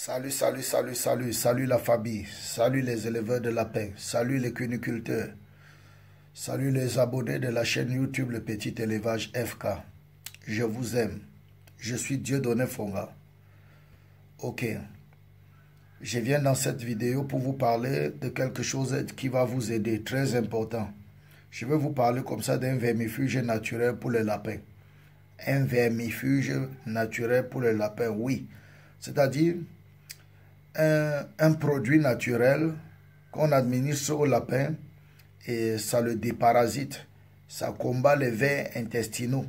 Salut la famille, salut les éleveurs de lapins, salut les cuniculteurs, salut les abonnés de la chaîne YouTube Le Petit Élevage FK. Je vous aime, je suis Dieudonné Fonga. Ok, je viens dans cette vidéo pour vous parler de quelque chose qui va vous aider, très important. Je vais vous parler comme ça d'un vermifuge naturel pour les lapins. Un vermifuge naturel pour les lapins, oui. C'est-à-dire un produit naturel qu'on administre aux lapins et ça le déparasite. Ça combat les vers intestinaux.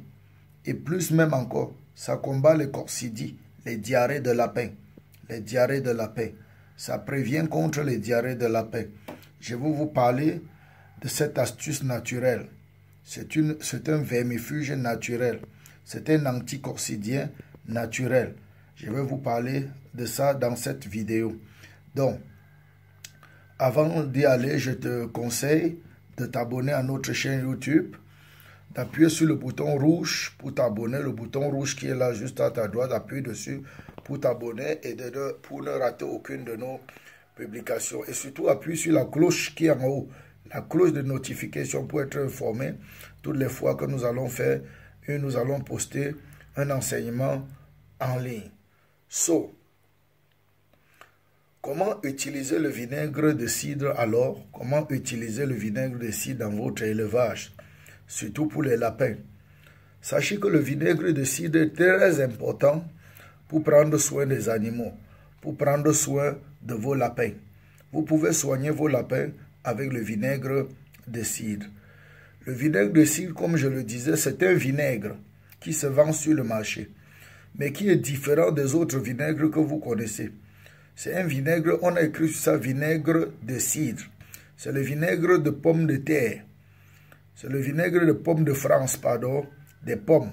Et plus même encore, ça combat les coccidies, les diarrhées de lapin. Les diarrhées de lapin. Ça prévient contre les diarrhées de lapin. Je vais vous parler de cette astuce naturelle. C'est un vermifuge naturel. C'est un anticoccidien naturel. Je vais vous parler de ça dans cette vidéo. Donc, avant d'y aller, je te conseille de t'abonner à notre chaîne YouTube, d'appuyer sur le bouton rouge pour t'abonner, le bouton rouge qui est là juste à ta droite, appuie dessus pour t'abonner et pour ne rater aucune de nos publications. Et surtout, appuie sur la cloche qui est en haut, la cloche de notification pour être informé toutes les fois que nous allons faire et nous allons poster un enseignement en ligne. Comment utiliser le vinaigre de cidre alors? Comment utiliser le vinaigre de cidre dans votre élevage? Surtout pour les lapins. Sachez que le vinaigre de cidre est très important pour prendre soin des animaux, pour prendre soin de vos lapins. Vous pouvez soigner vos lapins avec le vinaigre de cidre. Le vinaigre de cidre, comme je le disais, c'est un vinaigre qui se vend sur le marché, mais qui est différent des autres vinaigres que vous connaissez. C'est un vinaigre, on a écrit sur ça vinaigre de cidre. C'est le vinaigre de pomme de terre. C'est le vinaigre de pomme de France, pardon, des pommes.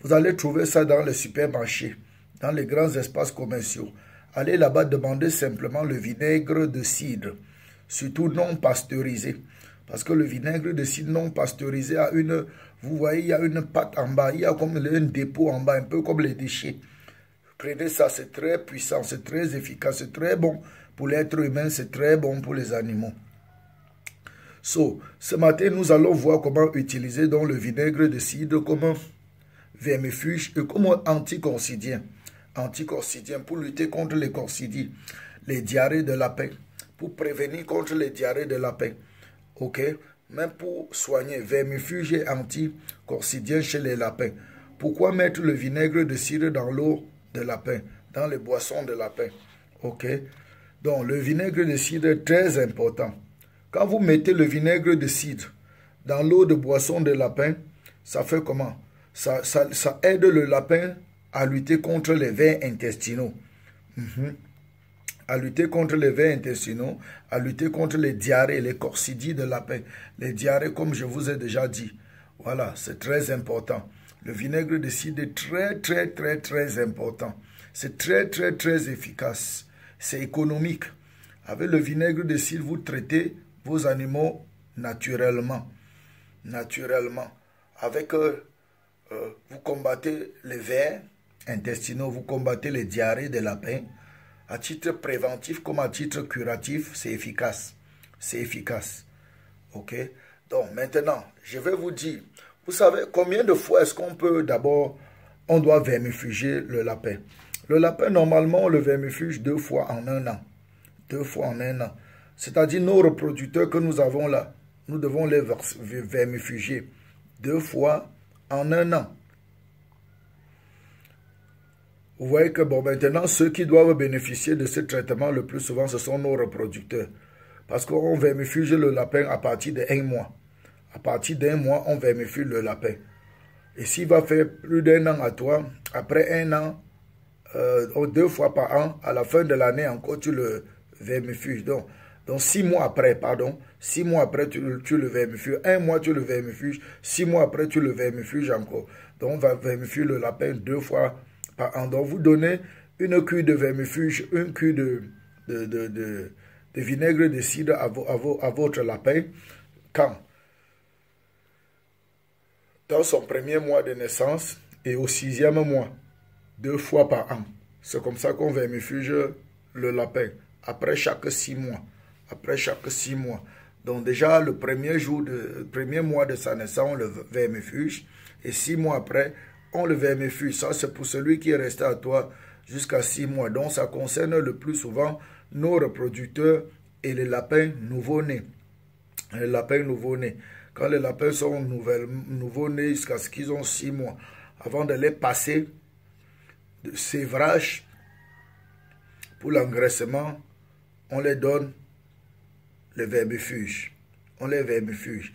Vous allez trouver ça dans les supermarchés, dans les grands espaces commerciaux. Allez là-bas demander simplement le vinaigre de cidre, surtout non pasteurisé. Parce que le vinaigre de cidre non pasteurisé a une... Vous voyez, il y a une pâte en bas, il y a comme un dépôt en bas, un peu comme les déchets. Prenez ça, c'est très puissant, c'est très efficace, c'est très bon pour l'être humain, c'est très bon pour les animaux. Ce matin, nous allons voir comment utiliser donc le vinaigre de cidre comme vermifuge et comme anticoccidien. Anticoccidien pour lutter contre les coccidies, les diarrhées de lapin, pour prévenir contre les diarrhées de lapin. Ok? Même pour soigner, vermifuge et anticoccidien chez les lapins. Pourquoi mettre le vinaigre de cidre dans l'eau de lapin, dans les boissons de lapin? Ok? Donc, le vinaigre de cidre est très important. Quand vous mettez le vinaigre de cidre dans l'eau de boisson de lapin, ça fait comment? Ça aide le lapin à lutter contre les vers intestinaux. À lutter contre les vers intestinaux, à lutter contre les diarrhées, les coccidies de lapin. Les diarrhées, comme je vous ai déjà dit. Voilà, c'est très important. Le vinaigre de cidre est très important. C'est très efficace. C'est économique. Avec le vinaigre de cidre, vous traitez vos animaux naturellement. Avec vous combattez les vers intestinaux, vous combattez les diarrhées des lapins. À titre préventif comme à titre curatif, c'est efficace. C'est efficace. Ok? Donc maintenant, je vais vous dire, vous savez combien de fois est-ce qu'on peut d'abord, on doit vermifuger le lapin? Le lapin, normalement, on le vermifuge 2 fois en un an. 2 fois en un an. C'est-à-dire nos reproducteurs que nous avons là, nous devons les vermifuger 2 fois en un an. Vous voyez que bon, maintenant, ceux qui doivent bénéficier de ce traitement le plus souvent, ce sont nos reproducteurs. Parce qu'on vermifuge le lapin à partir d'1 mois. À partir d'1 mois, on vermifuge le lapin. Et s'il va faire plus d'1 an à toi, après 1 an, 2 fois par an, à la fin de l'année encore, tu le vermifuges. Donc 6 mois après, pardon, 6 mois après, tu le vermifuges. 1 mois, tu le vermifuges. 6 mois après, tu le vermifuges encore. Donc, on va vermifuger le lapin 2 fois par an. Donc, vous donnez une cuve de vermifuge, une cuve de vinaigre de cidre à votre lapin. Quand? Dans son premier mois de naissance et au 6e mois. 2 fois par an. C'est comme ça qu'on vermifuge le lapin après chaque 6 mois. Après chaque 6 mois. Donc déjà, le premier mois de sa naissance, on le vermifuge. Et 6 mois après, on le vermifuge. Ça, c'est pour celui qui est resté à toi jusqu'à 6 mois. Donc ça concerne le plus souvent nos reproducteurs et les lapins nouveau-nés. Les lapins nouveau-nés. Quand les lapins sont nouveau-nés jusqu'à ce qu'ils ont 6 mois, avant de les passer de sévrage pour l'engraissement, on les donne le vermifuge. On les vermifuge.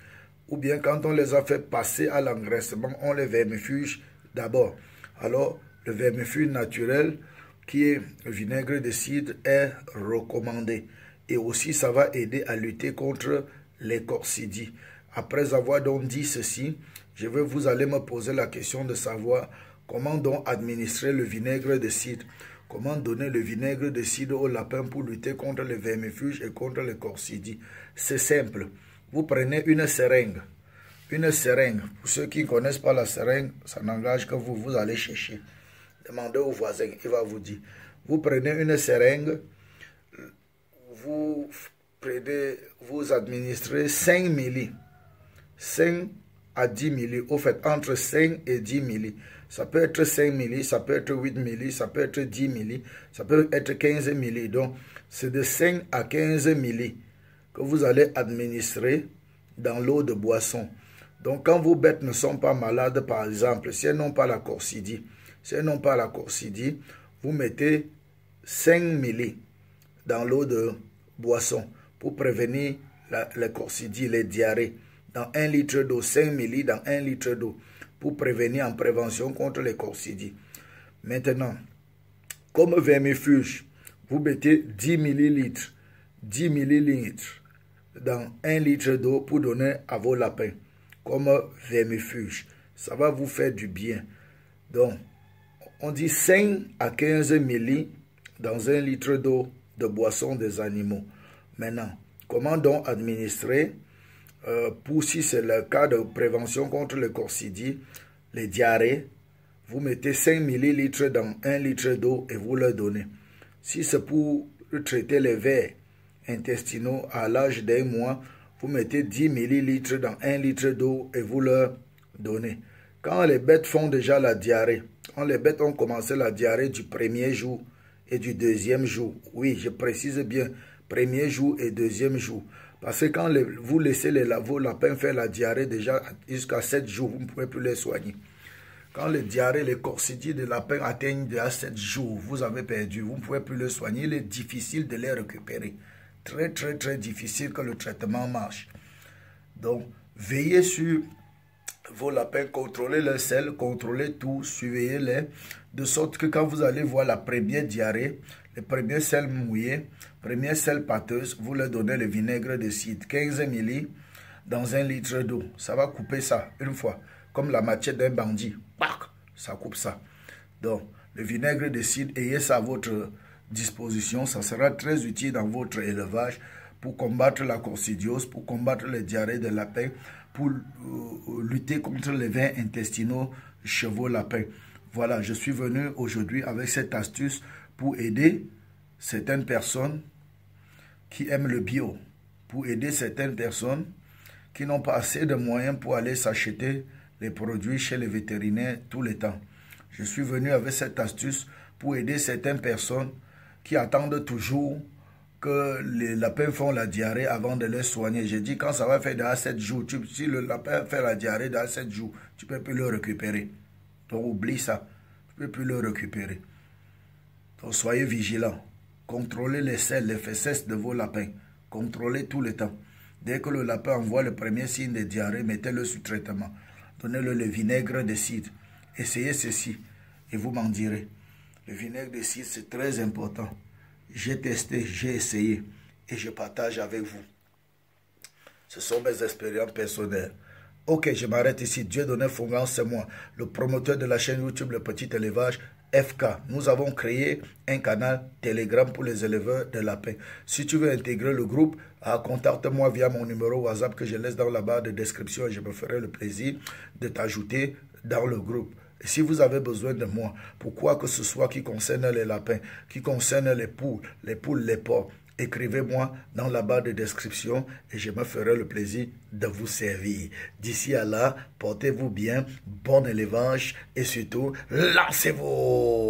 Ou bien quand on les a fait passer à l'engraissement, on les vermifuge d'abord. Alors, le vermifuge naturel, qui est le vinaigre de cidre, est recommandé. Et aussi, ça va aider à lutter contre les coccidies. Après avoir donc dit ceci, vous allez me poser la question de savoir comment donc administrer le vinaigre de cidre. Comment donner le vinaigre de cidre au lapin pour lutter contre les vermifuges et contre les coccidies. C'est simple. Vous prenez une seringue. Une seringue. Pour ceux qui ne connaissent pas la seringue, ça n'engage que vous allez chercher. Demandez au voisin, il va vous dire. Vous prenez une seringue, vous administrez 5 milli. 5 à 10 milli. Au fait, entre 5 et 10 milli. Ça peut être 5 milli, ça peut être 8 milli, ça peut être 10 milli, ça peut être 15 milli. Donc, c'est de 5 à 15 milli que vous allez administrer dans l'eau de boisson. Donc, quand vos bêtes ne sont pas malades, par exemple, si elles n'ont pas la coccidie, vous mettez 5 milli dans l'eau de boisson pour prévenir les coccidies, les diarrhées. Dans 1 litre d'eau, 5 milli dans 1 litre d'eau pour prévenir en prévention contre les coccidies. Maintenant, comme vermifuge, vous mettez 10 millilitres dans 1 litre d'eau pour donner à vos lapins comme vermifuge. Ça va vous faire du bien. Donc, on dit 5 à 15 milli dans 1 litre d'eau de boisson des animaux. Maintenant, comment donc administrer pour si c'est le cas de prévention contre les coccidies, les diarrhées, vous mettez 5 millilitres dans 1 litre d'eau et vous leur donnez. Si c'est pour traiter les vers intestinaux à l'âge d'1 mois, vous mettez 10 millilitres dans 1 litre d'eau et vous leur donnez. Quand les bêtes font déjà la diarrhée, quand les bêtes ont commencé la diarrhée du premier jour et du deuxième jour, oui, je précise bien, premier jour et deuxième jour, parce que quand vous laissez vos lapins faire la diarrhée déjà jusqu'à 7 jours, vous ne pouvez plus les soigner. Quand les diarrhées, les coccidies de lapins atteignent déjà 7 jours, vous avez perdu, vous ne pouvez plus les soigner. Il est difficile de les récupérer. Très, très, très difficile que le traitement marche. Donc, veillez sur vos lapins, contrôlez leur sel, contrôlez tout, surveillez-les, de sorte que quand vous allez voir la première diarrhée, les premiers sels mouillés, première sel pâteuse, vous leur donnez le vinaigre de cidre, 15 milli dans 1 litre d'eau. Ça va couper ça une fois, comme la machette d'un bandit. Pac, ça coupe ça. Donc, le vinaigre de cidre, ayez ça à votre disposition. Ça sera très utile dans votre élevage pour combattre la coccidiose, pour combattre les diarrhées de lapin, pour lutter contre les vers intestinaux chez vos lapins. Voilà, je suis venu aujourd'hui avec cette astuce pour aider certaines personnes qui aiment le bio, pour aider certaines personnes qui n'ont pas assez de moyens pour aller s'acheter les produits chez les vétérinaires tout le temps. Je suis venu avec cette astuce pour aider certaines personnes qui attendent toujours que les lapins font la diarrhée avant de les soigner. J'ai dit, quand ça va faire dans 7 jours, si le lapin fait la diarrhée dans 7 jours, tu ne peux plus le récupérer. Donc oublie ça, tu ne peux plus le récupérer. Donc soyez vigilants. Contrôlez les selles, les fesses de vos lapins. Contrôlez tout le temps. Dès que le lapin envoie le premier signe de diarrhée, mettez-le sous traitement. Donnez-le le vinaigre de cidre. Essayez ceci et vous m'en direz. Le vinaigre de cidre, c'est très important. J'ai testé, j'ai essayé et je partage avec vous. Ce sont mes expériences personnelles. Ok, je m'arrête ici. Dieu donné Fongan, c'est moi, le promoteur de la chaîne YouTube Le Petit Élevage FK. Nous avons créé un canal Telegram pour les éleveurs de lapins. Si tu veux intégrer le groupe, contacte-moi via mon numéro WhatsApp que je laisse dans la barre de description et je me ferai le plaisir de t'ajouter dans le groupe. Et si vous avez besoin de moi, pour quoi que ce soit qui concerne les lapins, qui concerne les poules, les porcs, écrivez-moi dans la barre de description et je me ferai le plaisir de vous servir. D'ici à là, portez-vous bien, bon élevage et surtout, lancez-vous!